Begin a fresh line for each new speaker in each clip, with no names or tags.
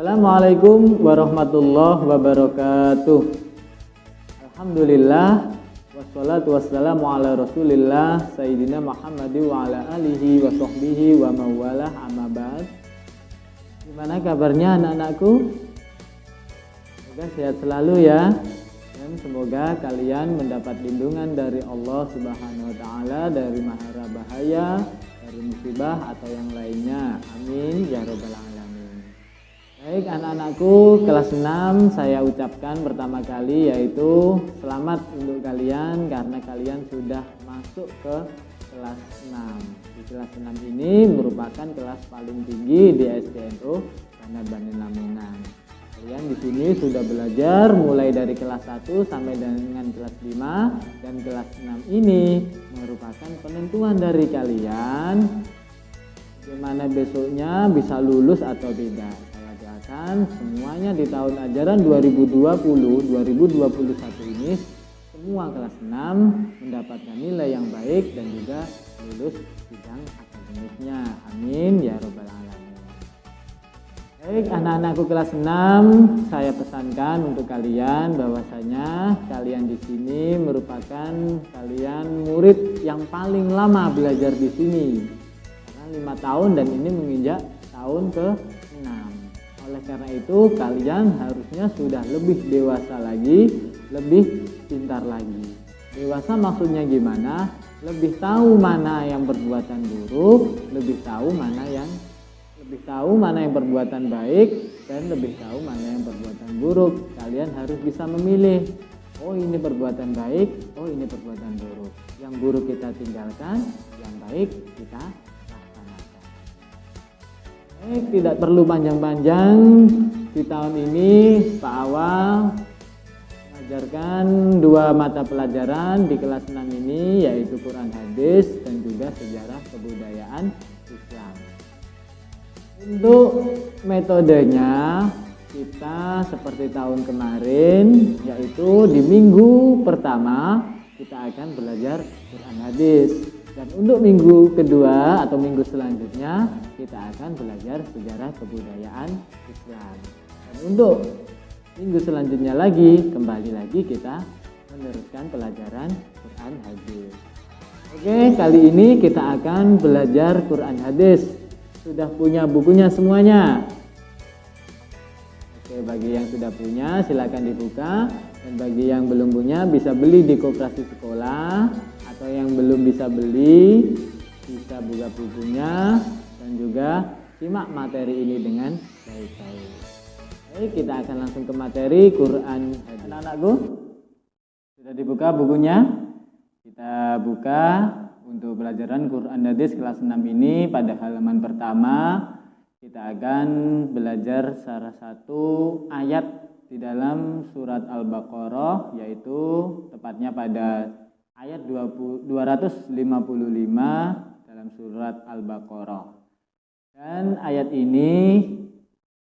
Assalamualaikum warahmatullahi wabarakatuh. Alhamdulillah wassalatu wassalamu ala Rasulillah Sayyidina Muhammadi wa ala alihi wa sahbihi wa mawalah amma ba'd. Gimana kabarnya anak-anakku? Semoga sehat selalu ya. Dan semoga kalian mendapat lindungan dari Allah Subhanahu wa taala dari mahara bahaya, dari musibah atau yang lainnya. Amin ya rabbal alamin. Baik anak-anakku, kelas 6 saya ucapkan pertama kali yaitu selamat untuk kalian karena kalian sudah masuk ke kelas 6. Di kelas 6 ini merupakan kelas paling tinggi di SDNU Bandar Bani Lamongan. Kalian di sini sudah belajar mulai dari kelas 1 sampai dengan kelas 5 dan kelas 6 ini merupakan penentuan dari kalian bagaimana besoknya bisa lulus atau tidak. Semuanya di tahun ajaran 2020-2021 ini semua kelas 6 mendapatkan nilai yang baik dan juga lulus bidang akademiknya. Amin ya rabbal alamin. Baik anak-anakku kelas 6, saya pesankan untuk kalian bahwasanya kalian di sini merupakan kalian murid yang paling lama belajar di sini. Karena 5 tahun dan ini menginjak tahun ke-6. Oleh karena itu kalian harusnya sudah lebih dewasa lagi, lebih pintar lagi. Dewasa maksudnya gimana? Lebih tahu mana yang perbuatan buruk, lebih tahu mana yang perbuatan baik, dan lebih tahu mana yang perbuatan buruk. Kalian harus bisa memilih. Oh ini perbuatan baik, oh ini perbuatan buruk. Yang buruk kita tinggalkan, yang baik kita tidak perlu panjang-panjang. Di tahun ini Pak Awal mengajarkan 2 mata pelajaran di kelas 6 ini, yaitu Quran Hadis dan juga sejarah kebudayaan Islam. Untuk metodenya kita seperti tahun kemarin, yaitu di minggu pertama kita akan belajar Quran Hadis. Dan untuk minggu kedua atau minggu selanjutnya kita akan belajar sejarah kebudayaan Islam. Dan untuk minggu selanjutnya lagi kembali lagi kita meneruskan pelajaran Quran Hadis. Oke, kali ini kita akan belajar Quran Hadis. Sudah punya bukunya semuanya? Oke, bagi yang sudah punya silakan dibuka, dan bagi yang belum punya bisa beli di koperasi sekolah, atau yang belum bisa beli bisa buka bukunya dan juga simak materi ini dengan baik-baik. Baik, kita akan langsung ke materi Quran Hadis. Anak-anakku, sudah dibuka bukunya? Kita buka untuk pelajaran Quran Hadis kelas 6 ini. Pada halaman pertama kita akan belajar salah satu ayat di dalam surat Al-Baqarah, yaitu tepatnya pada ayat 255 dalam surat Al-Baqarah. Dan ayat ini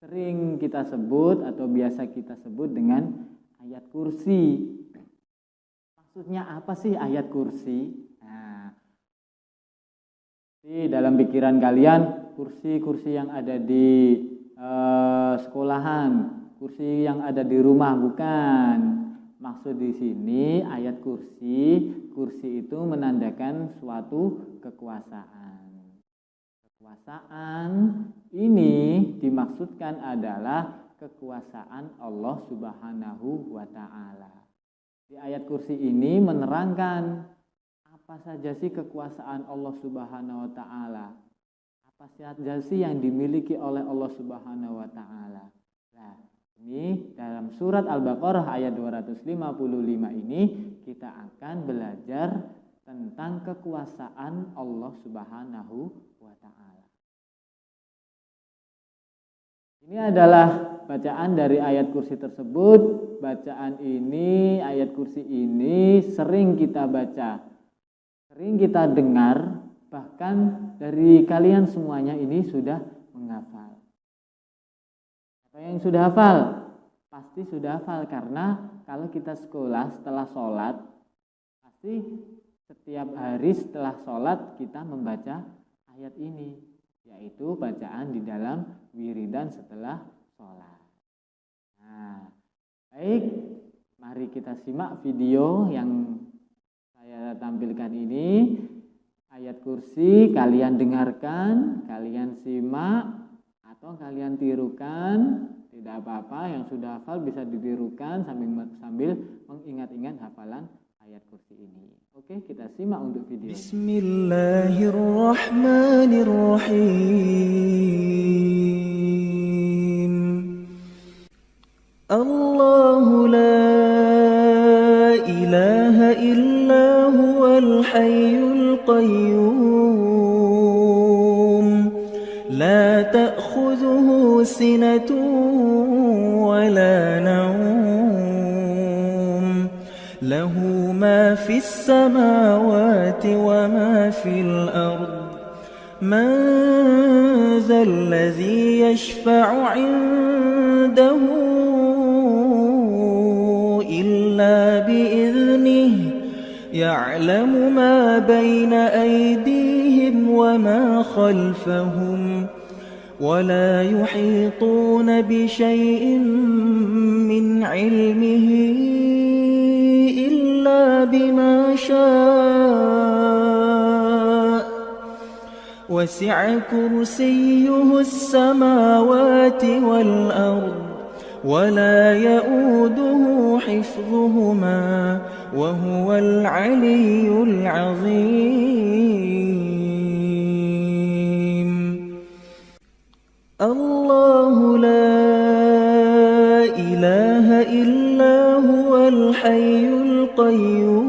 sering kita sebut atau biasa kita sebut dengan ayat kursi. Maksudnya apa sih ayat kursi? Nah, di dalam pikiran kalian kursi-kursi yang ada di sekolahan, kursi yang ada di rumah, bukan. Maksud di sini ayat kursi itu menandakan suatu kekuasaan. Kekuasaan ini dimaksudkan adalah kekuasaan Allah Subhanahu wa taala. Di ayat kursi ini menerangkan apa saja sih kekuasaan Allah Subhanahu wa taala. Apa saja sih yang dimiliki oleh Allah Subhanahu wa taala. Nah, ini dalam surat Al-Baqarah ayat 255 ini kita akan belajar tentang kekuasaan Allah Subhanahu wa taala. Ini adalah bacaan dari ayat kursi tersebut. Bacaan ini, ayat kursi ini sering kita baca, sering kita dengar, bahkan dari kalian semuanya ini sudah menghafal. Yang sudah hafal? Pasti sudah hafal, karena kalau kita sekolah setelah sholat, pasti setiap hari setelah sholat kita membaca ayat ini, yaitu bacaan di dalam wiridan setelah sholat. Baik, mari kita simak video yang saya tampilkan ini. Ayat kursi kalian dengarkan, kalian simak atau kalian tirukan, tidak apa-apa. Yang sudah hafal bisa ditirukan sambil mengingat-ingat hafalan ayat kursi ini. Oke, kita simak untuk video.
Bismillahirrahmanirrahim. Allahu la ilaha illa huwal hayyul qayyum. La ta'khudhuhu sinatun wa la nawm. Lahu ma fis samawati wa ma fil ard. Man dhal ladzi yashfa'u 'indahu إلا بإذنه يعلم ما بين أيديهم وما خلفهم ولا يحيطون بشيء من علمه إلا بما شاء وسع كرسيه السماوات والأرض ولا يؤوده حفظهما وهو العلي العظيم. الله لا إله إلا هو الحي القيوم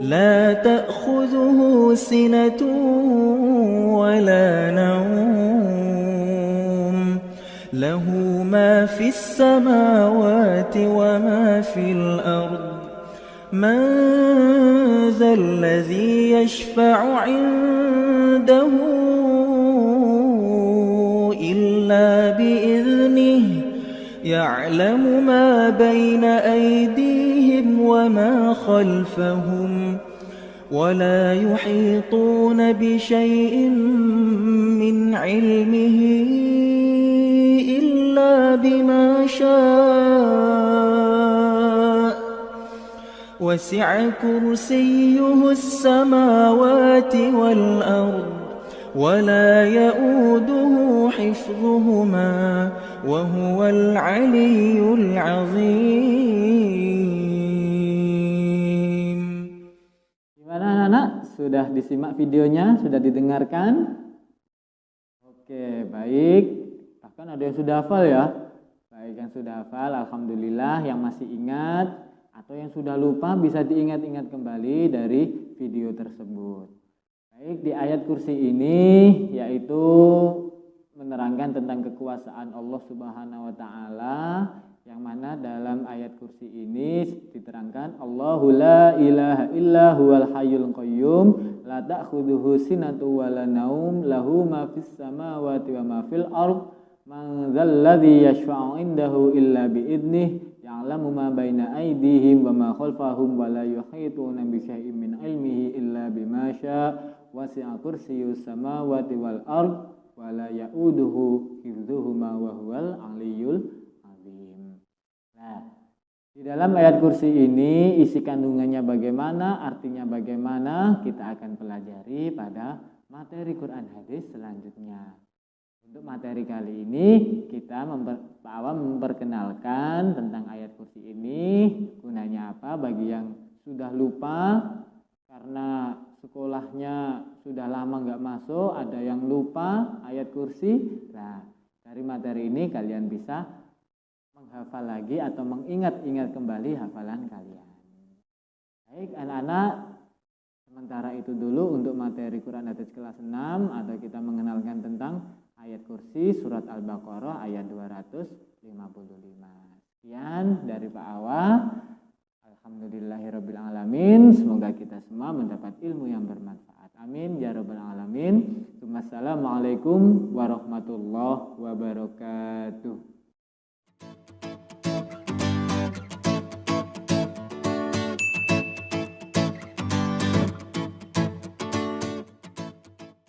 لا تأخذه سنة ولا نوم له ما في السماوات وما في الأرض. من ذا الذي يشفع عنده إلا بإذنه يعلم ما بين أيديهم وما خلفهم ولا يحيطون بشيء من علمه إلا بما شاء وسع كرسيه السماوات والأرض ولا يؤوده حفظهما وهو العلي العظيم.
Gimana anak-anak? Sudah disimak videonya? Sudah didengarkan? Oke, baik. Bahkan ada yang sudah hafal ya. Baik, yang sudah hafal, alhamdulillah. Yang masih ingat atau yang sudah lupa bisa diingat-ingat kembali dari video tersebut. Baik, di ayat kursi ini yaitu menerangkan tentang kekuasaan Allah Subhanahu wa taala, yang mana dalam ayat kursi ini diterangkan Allahu la ilaha illa huwal hayyul qayyum la ta'khudhuhu sinatun wa la naum lahu ma fis samawati wa ma fil ard. Man dzal ladzi yashfa'u 'indahu illa bi idnih ya'lamu ma baina aydihim wa ma khalfahum wa la yuhituna bi syai'in min ilmihi illa bima syaa' wasi'a kursiyyus samawati wal ard wa la ya'uduhu hifdzuhuma wa huwal 'aliyyul 'azim. Nah, di dalam ayat kursi ini isi kandungannya bagaimana, artinya bagaimana, kita akan pelajari pada materi Quran hadis selanjutnya. Untuk materi kali ini kita Pak Awam memperkenalkan tentang ayat kursi ini, gunanya apa bagi yang sudah lupa karena sekolahnya sudah lama nggak masuk, ada yang lupa ayat kursi. Nah, dari materi ini kalian bisa menghafal lagi atau mengingat-ingat kembali hafalan kalian. Baik anak-anak, sementara itu dulu untuk materi Quran hadis kelas 6 atau kita mengenalkan tentang ayat kursi surat Al-Baqarah ayat 255. Sekian dari Pak Awa. Alhamdulillahirabbil alamin. Semoga kita semua mendapat ilmu yang bermanfaat. Amin ya rabbal alamin. Wassalamualaikum warahmatullahi wabarakatuh.